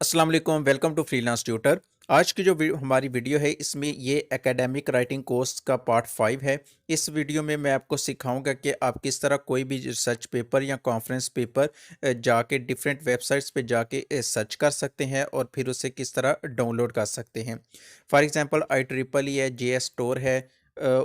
अस्सलाम वालेकुम, welcome to freelance tutor. आज की जो हमारी वीडियो है इसमें ये एकेडमिक राइटिंग कोर्स का पार्ट 5 है। इस वीडियो में मैं आपको सिखाऊंगा कि आप किस तरह कोई भी रिसर्च पेपर या कॉन्फ्रेंस पेपर जाके डिफरेंट वेबसाइट्स पे जाके सर्च कर सकते हैं और फिर उसे किस तरह डाउनलोड कर सकते हैं। For example I triple E है, JS स्टोर है,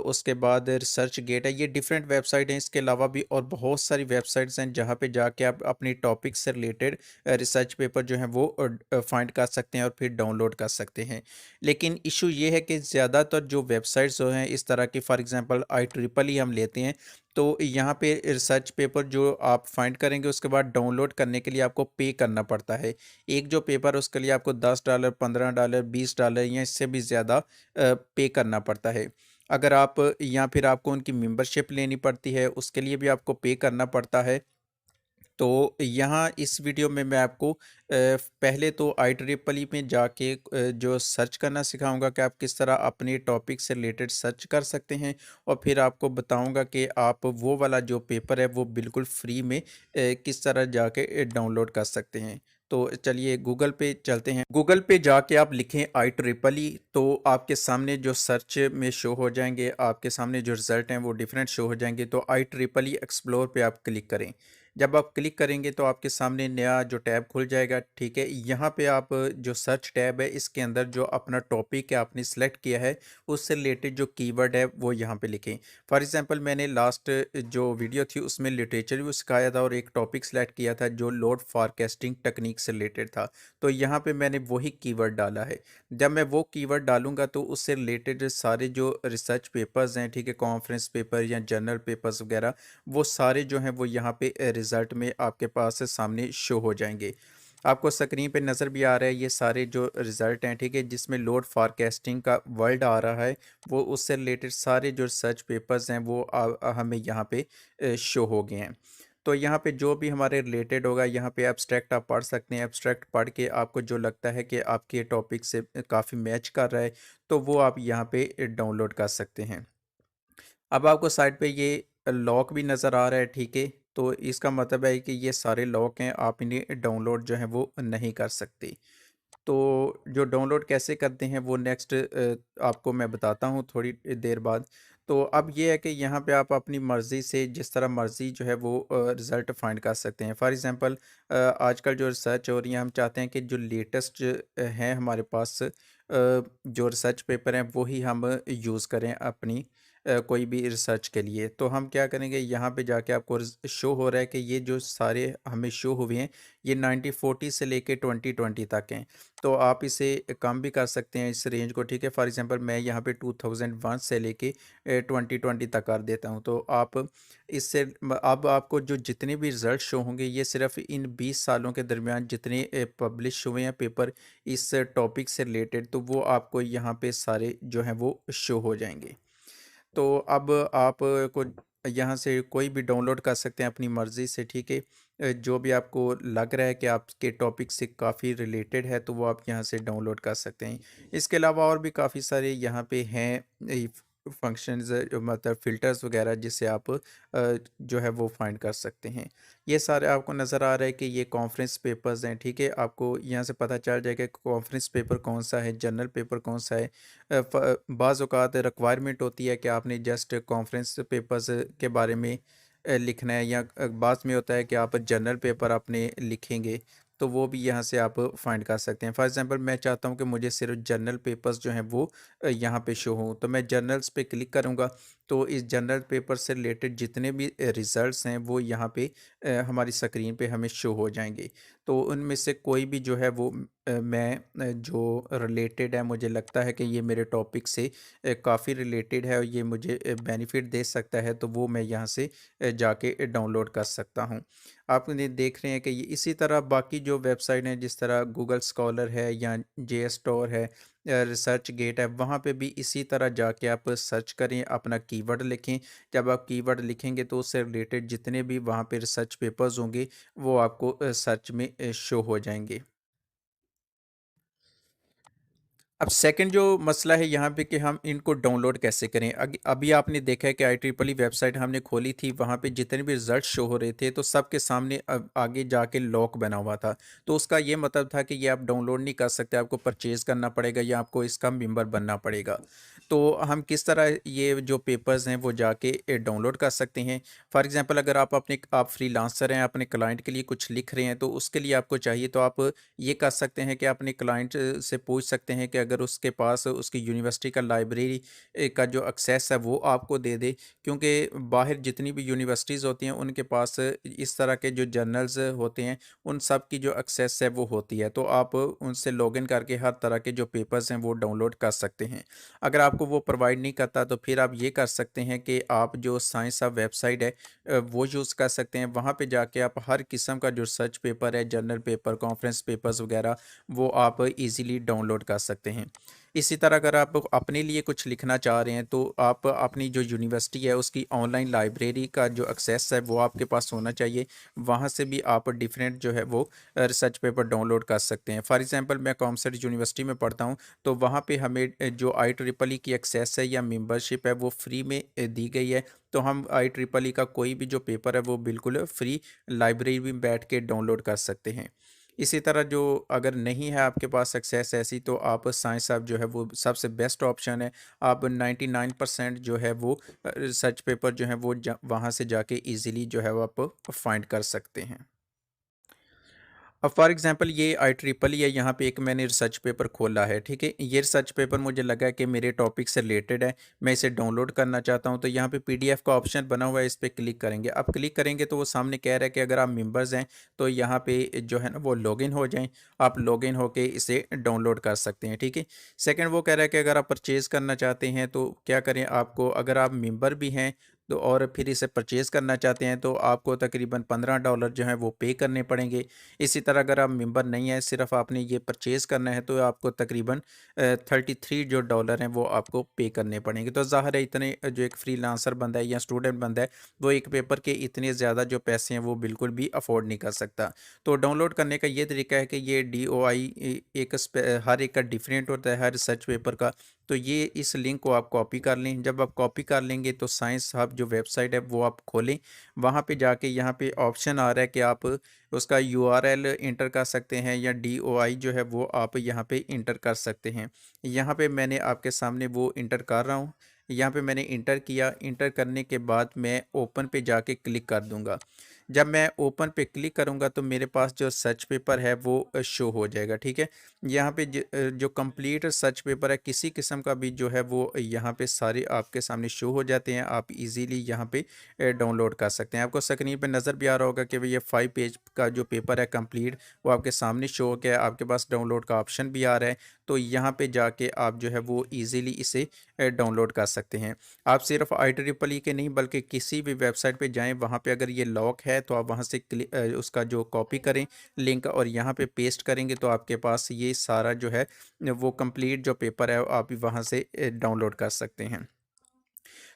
उसके बाद रिसर्च गेट है। ये डिफरेंट वेबसाइट हैं। इसके अलावा भी और बहुत सारी वेबसाइट्स हैं जहाँ पे जाके आप अपनी टॉपिक से रिलेटेड रिसर्च पेपर जो हैं वो फाइंड कर सकते हैं और फिर डाउनलोड कर सकते हैं। लेकिन इशू ये है कि ज़्यादातर जो वेबसाइट्स जो हैं इस तरह की, फॉर एग्जांपल आई ट्रिपल ही हम लेते हैं, तो यहाँ पे रिसर्च पेपर जो आप फाइंड करेंगे उसके बाद डाउनलोड करने के लिए आपको पे करना पड़ता है। एक जो पेपर है उसके लिए आपको $10, $15, $20 या इससे भी ज़्यादा पे करना पड़ता है। अगर आप या फिर आपको उनकी मेंबरशिप लेनी पड़ती है, उसके लिए भी आपको पे करना पड़ता है। तो यहाँ इस वीडियो में मैं आपको पहले तो आई ट्रिपल ई में जाके जो सर्च करना सिखाऊंगा कि आप किस तरह अपने टॉपिक से रिलेटेड सर्च कर सकते हैं, और फिर आपको बताऊंगा कि आप वो वाला जो पेपर है वो बिल्कुल फ्री में किस तरह जाके डाउनलोड कर सकते हैं। तो चलिए गूगल पे चलते हैं। गूगल पे जाके आप लिखें आई ट्रिपल ई, तो आपके सामने जो सर्च में शो हो जाएंगे, आपके सामने जो रिजल्ट हैं वो डिफरेंट शो हो जाएंगे। तो आई ट्रिपल ई एक्सप्लोर पे आप क्लिक करें। जब आप क्लिक करेंगे तो आपके सामने नया जो टैब खुल जाएगा, ठीक है। यहाँ पे आप जो सर्च टैब है इसके अंदर जो अपना टॉपिक है आपने सेलेक्ट किया है उससे रिलेटेड जो कीवर्ड है वो यहाँ पे लिखें। फॉर एग्जांपल मैंने लास्ट जो वीडियो थी उसमें लिटरेचर भी सिखाया था और एक टॉपिक सेलेक्ट किया था जो लोड फॉरकास्टिंग टेक्निक से रिलेटेड था। तो यहाँ पे मैंने वही कीवर्ड डाला है। जब मैं वो कीवर्ड डालूंगा तो उससे रिलेटेड सारे जो रिसर्च पेपर्स हैं, ठीक है, कॉन्फ्रेंस पेपर या जर्नल पेपर्स वगैरह, वो सारे जो हैं वो यहाँ पे रिज़ल्ट में आपके पास सामने शो हो जाएंगे। आपको स्क्रीन पे नज़र भी आ रहा है ये सारे जो रिज़ल्ट हैं, ठीक है, जिसमें लोड फॉरकास्टिंग का वर्ड आ रहा है। वो उससे रिलेटेड सारे जो रिसर्च पेपर्स हैं वो हमें यहाँ पे शो हो गए हैं। तो यहाँ पे जो भी हमारे रिलेटेड होगा, यहाँ पे एब्स्ट्रैक्ट आप पढ़ सकते हैं। एब्स्ट्रैक्ट पढ़ के आपको जो लगता है कि आपके टॉपिक से काफ़ी मैच कर रहा है तो वो आप यहाँ पे डाउनलोड कर सकते हैं। अब आपको साइड पे ये लॉक भी नज़र आ रहा है, ठीक है। तो इसका मतलब है कि ये सारे लॉक हैं, आप इन्हें डाउनलोड जो है वो नहीं कर सकते। तो जो डाउनलोड कैसे करते हैं वो नेक्स्ट आपको मैं बताता हूँ थोड़ी देर बाद। तो अब ये है कि यहाँ पे आप अपनी मर्ज़ी से जिस तरह मर्ज़ी जो है वो रिज़ल्ट फाइंड कर सकते हैं। फॉर एग्ज़ाम्पल आजकल जो रिसर्च हो रही है, हम चाहते हैं कि जो लेटेस्ट हैं हमारे पास जो रिसर्च पेपर हैं वो ही हम यूज़ करें अपनी कोई भी रिसर्च के लिए। तो हम क्या करेंगे, यहाँ पे जाके आपको शो हो रहा है कि ये जो सारे हमें शो हुए हैं ये 1940 से लेके 2020 तक हैं। तो आप इसे कम भी कर सकते हैं इस रेंज को, ठीक है। फॉर एग्जांपल मैं यहाँ पे 2001 से लेके 2020 तक कर देता हूँ। तो आप इससे अब आपको जो जितने भी रिजल्ट शो होंगे ये सिर्फ इन 20 सालों के दरमियान जितने पब्लिश हुए हैं पेपर इस टॉपिक से रिलेटेड, तो वो आपको यहाँ पे सारे जो हैं वो शो हो जाएंगे। तो अब आप को यहाँ से कोई भी डाउनलोड कर सकते हैं अपनी मर्ज़ी से, ठीक है। जो भी आपको लग रहा है कि आपके टॉपिक से काफ़ी रिलेटेड है तो वो आप यहाँ से डाउनलोड कर सकते हैं। इसके अलावा और भी काफ़ी सारे यहाँ पे हैं फंक्शंस, मतलब फ़िल्टर्स वगैरह जिससे आप जो है वो फाइंड कर सकते हैं। ये सारे आपको नज़र आ रहा है कि ये कॉन्फ्रेंस पेपर्स हैं, ठीक है। आपको यहाँ से पता चल जाएगा कि कॉन्फ्रेंस पेपर कौन सा है, जर्नल पेपर कौन सा है। बाज़ औक़ात रिक्वायरमेंट होती है कि आपने जस्ट कॉन्फ्रेंस पेपर्स के बारे में लिखना है, या बाज़ में होता है कि आप जर्नल पेपर अपने लिखेंगे, तो वो भी यहाँ से आप फाइंड कर सकते हैं। फॉर एग्जांपल मैं चाहता हूँ कि मुझे सिर्फ जर्नल पेपर्स जो हैं वो यहाँ पे शो हों, तो मैं जर्नल्स पे क्लिक करूँगा। तो इस जर्नल पेपर से रिलेटेड जितने भी रिजल्ट्स हैं वो यहाँ पे हमारी स्क्रीन पे हमें शो हो जाएंगे। तो उनमें से कोई भी जो है वो मैं जो रिलेटेड है, मुझे लगता है कि ये मेरे टॉपिक से काफ़ी रिलेटेड है और ये मुझे बेनिफिट दे सकता है, तो वो मैं यहाँ से जाके डाउनलोड कर सकता हूँ। आप इन्हें देख रहे हैं कि ये इसी तरह बाकी जो वेबसाइट हैं जिस तरह गूगल स्कॉलर है या जे स्टोर है, रिसर्च गेट है, वहाँ पे भी इसी तरह जाके आप सर्च करें, अपना कीवर्ड लिखें। जब आप कीवर्ड लिखेंगे तो उससे रिलेटेड जितने भी वहाँ पे रिसर्च पेपर्स होंगे वो आपको सर्च में शो हो जाएंगे। अब सेकंड जो मसला है यहाँ पे कि हम इनको डाउनलोड कैसे करें। अभी आपने देखा है कि IEEE वेबसाइट हमने खोली थी, वहाँ पे जितने भी रिजल्ट शो हो रहे थे तो सबके सामने आगे जाके लॉक बना हुआ था। तो उसका ये मतलब था कि ये आप डाउनलोड नहीं कर सकते, आपको परचेज़ करना पड़ेगा या आपको इसका मेंबर बनना पड़ेगा। तो हम किस तरह ये जो पेपर्स हैं वो जाके डाउनलोड कर सकते हैं। फॉर एग्जांपल अगर आप फ्रीलांसर हैं, अपने क्लाइंट के लिए कुछ लिख रहे हैं, तो उसके लिए आपको चाहिए तो आप ये कर सकते हैं कि अपने क्लाइंट से पूछ सकते हैं कि अगर उसके पास उसकी यूनिवर्सिटी का लाइब्रेरी का जो एक्सेस है वो आपको दे दे, क्योंकि बाहर जितनी भी यूनिवर्सिटीज़ होती हैं उनके पास इस तरह के जो जर्नल्स होते हैं उन सब की जो एक्सेस है वो होती है, तो आप उनसे लॉगिन करके हर तरह के जो पेपर्स हैं वो डाउनलोड कर सकते हैं। अगर आपको वो प्रोवाइड नहीं करता तो फिर आप ये कर सकते हैं कि आप जो साइंस ऑफ वेबसाइट है वो यूज़ कर सकते हैं। वहाँ पे जाके आप हर किस्म का जो सर्च पेपर है, जर्नल पेपर, कॉन्फ्रेंस पेपर्स वगैरह, वो आप इजीली डाउनलोड कर सकते हैं। इसी तरह अगर आप अपने लिए कुछ लिखना चाह रहे हैं तो आप अपनी जो यूनिवर्सिटी है उसकी ऑनलाइन लाइब्रेरी का जो एक्सेस है वो आपके पास होना चाहिए। वहाँ से भी आप डिफरेंट जो है वो रिसर्च पेपर डाउनलोड कर सकते हैं। फॉर एग्जांपल मैं कॉमर्स यूनिवर्सिटी में पढ़ता हूँ, तो वहाँ पे हमें जो IEEE की एक्सेस है या मेंबरशिप है वो फ्री में दी गई है। तो हम IEEE का कोई भी जो पेपर है वो बिल्कुल फ्री लाइब्रेरी में बैठ के डाउनलोड कर सकते हैं। इसी तरह जो अगर नहीं है आपके पास एक्सेस ऐसी, तो आप साइंस आप जो है वो सबसे बेस्ट ऑप्शन है। आप 99% जो है वो रिसर्च पेपर जो है वो वहाँ से जाके इजीली जो है वो आप फाइंड कर सकते हैं। अब फॉर एग्जांपल ये IEEE है, यहाँ पे एक मैंने रिसर्च पेपर खोला है, ठीक है। ये रिसर्च पेपर मुझे लगा कि मेरे टॉपिक से रिलेटेड है, मैं इसे डाउनलोड करना चाहता हूँ, तो यहाँ पे PDF का ऑप्शन बना हुआ है, इस पर क्लिक करेंगे। अब क्लिक करेंगे तो वो सामने कह रहा है कि अगर आप मेंबर्स हैं तो यहाँ पे जो है ना वो लॉगिन हो जाएं। आप लॉगिन होके इसे डाउनलोड कर सकते हैं, ठीक है। सेकेंड वो कह रहा है कि अगर आप परचेज़ करना चाहते हैं तो क्या करें, आपको अगर आप मेंबर भी हैं तो और फिर इसे परचेज़ करना चाहते हैं तो आपको तकरीबन $15 जो है वो पे करने पड़ेंगे। इसी तरह अगर आप मेंबर नहीं हैं, सिर्फ आपने ये परचेज़ करना है, तो आपको तकरीबन 33 जो डॉलर हैं वो आपको पे करने पड़ेंगे। तो ज़ाहिर है इतने जो एक फ्रीलांसर बंदा है या स्टूडेंट बंदा है, वो एक पेपर के इतने ज़्यादा जो पैसे हैं वो बिल्कुल भी अफोर्ड नहीं कर सकता। तो डाउनलोड करने का ये तरीका है कि ये DOI हर एक का डिफरेंट होता है, हर रिसर्च पेपर का। तो ये इस लिंक को आप कॉपी कर लें। जब आप कॉपी कर लेंगे तो साइंस हब जो वेबसाइट है वो आप खोलें। वहाँ पे जाके यहाँ पे ऑप्शन आ रहा है कि आप उसका URL इंटर कर सकते हैं या DOI जो है वो आप यहाँ पे इंटर कर सकते हैं। यहाँ पे मैंने आपके सामने वो इंटर कर रहा हूँ। यहाँ पे मैंने इंटर किया। इंटर करने के बाद मैं ओपन पे जाके क्लिक कर दूँगा। जब मैं ओपन पे क्लिक करूँगा तो मेरे पास जो सर्च पेपर है वो शो हो जाएगा, ठीक है। यहाँ पे जो कंप्लीट सर्च पेपर है किसी किस्म का भी जो है वो यहाँ पे सारे आपके सामने शो हो जाते हैं। आप इजीली यहाँ पे डाउनलोड कर सकते हैं। आपको स्क्रीन पे नज़र भी आ रहा होगा कि भाई ये 5 पेज का जो पेपर है कंप्लीट, वो आपके सामने शो हो गया है। आपके पास डाउनलोड का ऑप्शन भी आ रहा है, तो यहाँ पे जाके आप जो है वो इजीली इसे डाउनलोड कर सकते हैं। आप सिर्फ IEEE के नहीं बल्कि किसी भी वेबसाइट पे जाएं, वहाँ पे अगर ये लॉक है तो आप वहाँ से उसका जो कॉपी करें लिंक और यहाँ पे पेस्ट करेंगे तो आपके पास ये सारा जो है वो कंप्लीट जो पेपर है आप वहाँ से डाउनलोड कर सकते हैं।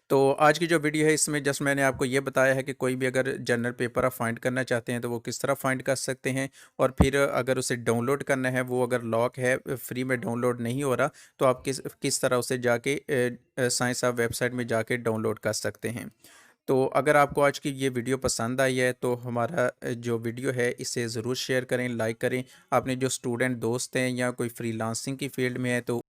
तो आज की जो वीडियो है इसमें जस्ट मैंने आपको ये बताया है कि कोई भी अगर जर्नल पेपर आप फाइंड करना चाहते हैं तो वो किस तरह फाइंड कर सकते हैं, और फिर अगर उसे डाउनलोड करना है, वो अगर लॉक है, फ्री में डाउनलोड नहीं हो रहा, तो आप किस किस तरह उसे जाके साइंस ऑफ वेबसाइट में जाके डाउनलोड कर सकते हैं। तो अगर आपको आज की ये वीडियो पसंद आई है तो हमारा जो वीडियो है इसे ज़रूर शेयर करें, लाइक करें। अपने जो स्टूडेंट दोस्त हैं या कोई फ्रीलांसिंग की फील्ड में है तो